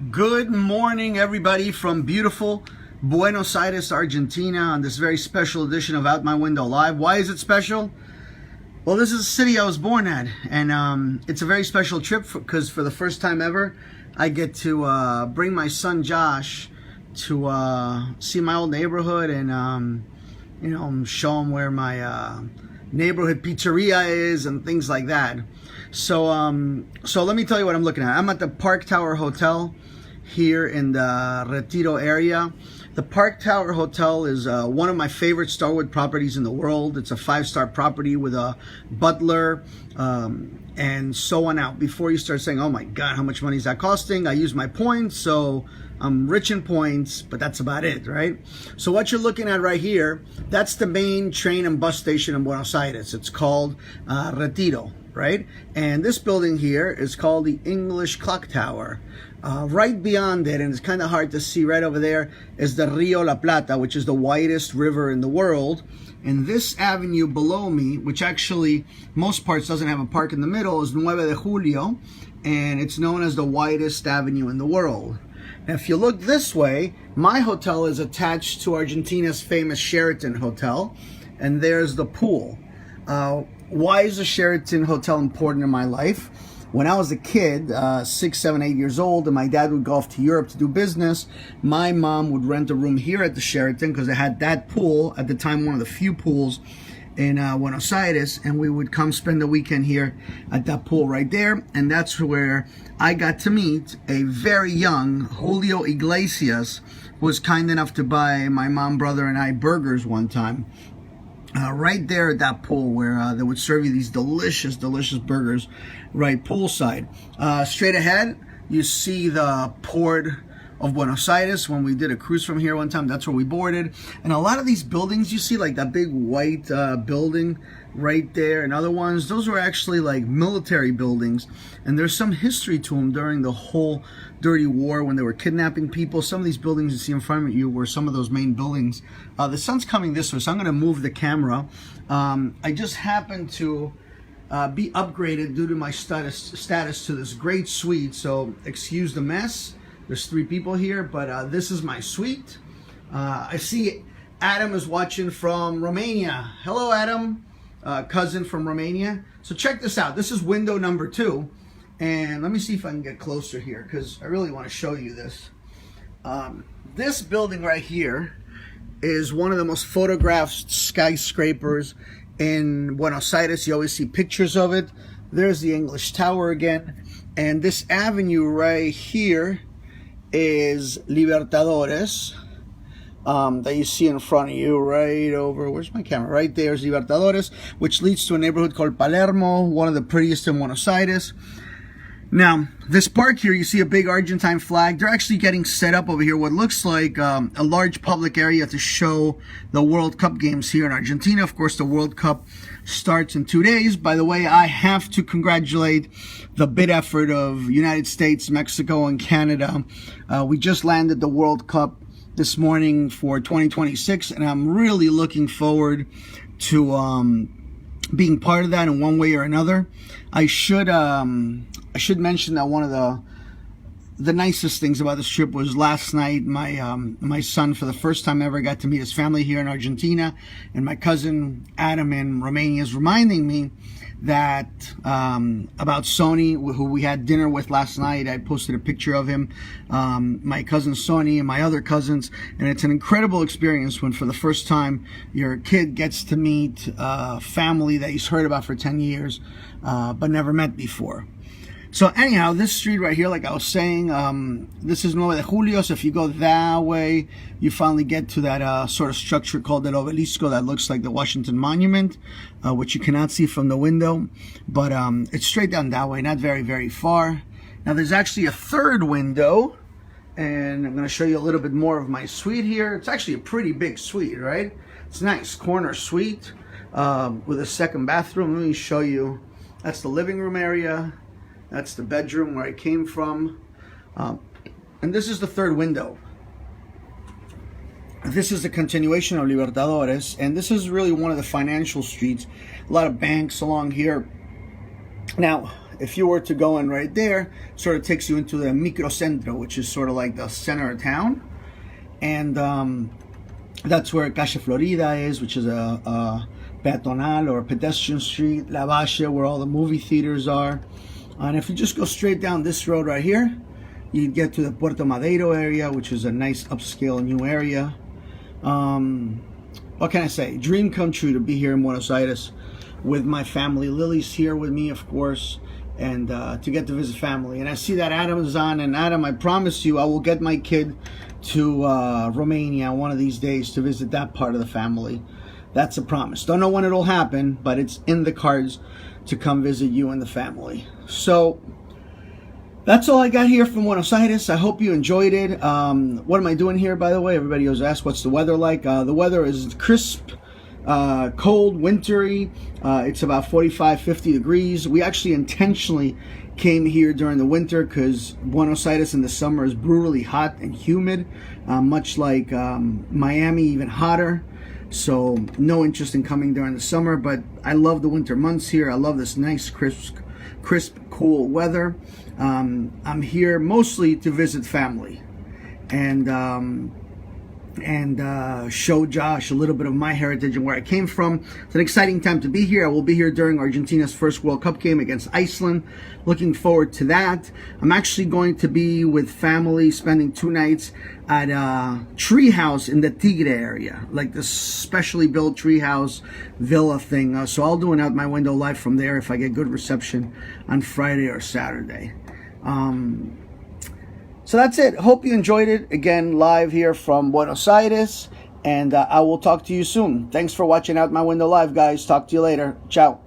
Good morning, everybody, from beautiful Buenos Aires, Argentina, on this very special edition of Out My Window Live. Why is it special? Well, this is the city I was born at, and it's a very special trip because for the first time ever, I get to bring my son Josh to see my old neighborhood and show him where my neighborhood pizzeria is and things like that. So let me tell you what I'm looking at. I'm at the Park Tower Hotel here in the Retiro area. The Park Tower Hotel is one of my favorite Starwood properties in the world. It's a 5-star property with a butler and so on out. Before you start saying, oh my God, how much money is that costing? I use my points, so I'm rich in points, but that's about it, right? So what you're looking at right here, that's the main train and bus station in Buenos Aires. It's called Retiro, right? And this building here is called the English Clock Tower. Right beyond it, and it's kind of hard to see right over there, is the Rio La Plata, which is the widest river in the world. And this avenue below me, which actually most parts doesn't have a park in the middle, is 9 de Julio, and it's known as the widest avenue in the world. Now, if you look this way, my hotel is attached to Argentina's famous Sheraton Hotel, and there's the pool. Why is the Sheraton Hotel important in my life? When I was a kid, 6, 7, 8 years old, and my dad would go off to Europe to do business, my mom would rent a room here at the Sheraton because it had that pool, at the time one of the few pools in Buenos Aires, and we would come spend the weekend here at that pool right there. And that's where I got to meet a very young Julio Iglesias, who was kind enough to buy my mom, brother, and I burgers one time. Right there at that pool where they would serve you these delicious, delicious burgers right poolside. Straight ahead, you see the port of Buenos Aires. When we did a cruise from here one time, that's where we boarded. And a lot of these buildings you see, like that big white building right there and other ones, those were actually like military buildings. And there's some history to them during the whole dirty war when they were kidnapping people. Some of these buildings you see in front of you were some of those main buildings. The sun's coming this way, so I'm going to move the camera. I just happened to be upgraded due to my status to this great suite, so excuse the mess. There's 3 people here, but this is my suite. I see Adam is watching from Romania. Hello, Adam, cousin from Romania. So check this out. This is window number 2. And let me see if I can get closer here because I really want to show you this. This building right here is one of the most photographed skyscrapers in Buenos Aires. You always see pictures of it. There's the English Tower again. And this avenue right here is Libertadores, that you see in front of you right over, where's my camera? Right there is Libertadores, which leads to a neighborhood called Palermo, one of the prettiest in Buenos Aires. Now, this park here, you see a big Argentine flag. They're actually getting set up over here, what looks like a large public area to show the World Cup games here in Argentina. Of course, the World Cup starts in 2 days. By the way, I have to congratulate the bid effort of United States, Mexico, and Canada. We just landed the World Cup this morning for 2026, and I'm really looking forward to being part of that in one way or another. I should mention that one of the nicest things about this trip was last night. My son, for the first time ever, got to meet his family here in Argentina, and my cousin Adam in Romania is reminding me that about Sony, who we had dinner with last night. I posted a picture of him, my cousin Sony and my other cousins, and it's an incredible experience when for the first time your kid gets to meet a family that he's heard about for 10 years but never met before. So anyhow, this street right here, like I was saying, this is 9 de Julio. So if you go that way, you finally get to that sort of structure called El Obelisco that looks like the Washington Monument, which you cannot see from the window. But it's straight down that way, not very, very far. Now there's actually a third window, and I'm going to show you a little bit more of my suite here. It's actually a pretty big suite, right? It's a nice corner suite with a second bathroom. Let me show you. That's the living room area. That's the bedroom where I came from. And this is the third window. This is the continuation of Libertadores, and this is really one of the financial streets. A lot of banks along here. Now, if you were to go in right there, sort of takes you into the Microcentro, which is sort of like the center of town. And that's where Calle Florida is, which is a peatonal or pedestrian street. La Valle, where all the movie theaters are. And if you just go straight down this road right here, you get to the Puerto Madero area, which is a nice upscale new area. What can I say? Dream come true to be here in Buenos Aires with my family. Lily's here with me, of course, and to get to visit family. And I see that Adam is on. And Adam, I promise you, I will get my kid to Romania one of these days to visit that part of the family. That's a promise. Don't know when it'll happen, but it's in the cards to come visit you and the family. So that's all I got here from Buenos Aires. I hope you enjoyed it. What am I doing here, by the way? Everybody always asks, what's the weather like? The weather is crisp, cold, wintry. It's about 45, 50 degrees. We actually intentionally came here during the winter because Buenos Aires in the summer is brutally hot and humid, much like Miami, even hotter. So no interest in coming during the summer, but I love the winter months here. I love this nice, crisp, cool weather. I'm here mostly to visit family and show Josh a little bit of my heritage and where I came from. It's an exciting time to be here. I will be here during Argentina's first World Cup game against Iceland. Looking forward to that. I'm actually going to be with family, spending 2 nights at a tree house in the Tigre area, like this specially built tree house villa thing. So I'll do an Out My Window live from there if I get good reception on Friday or Saturday. So that's it. Hope you enjoyed it. Again, live here from Buenos Aires. And I will talk to you soon. Thanks for watching Out My Window Live, guys. Talk to you later. Ciao.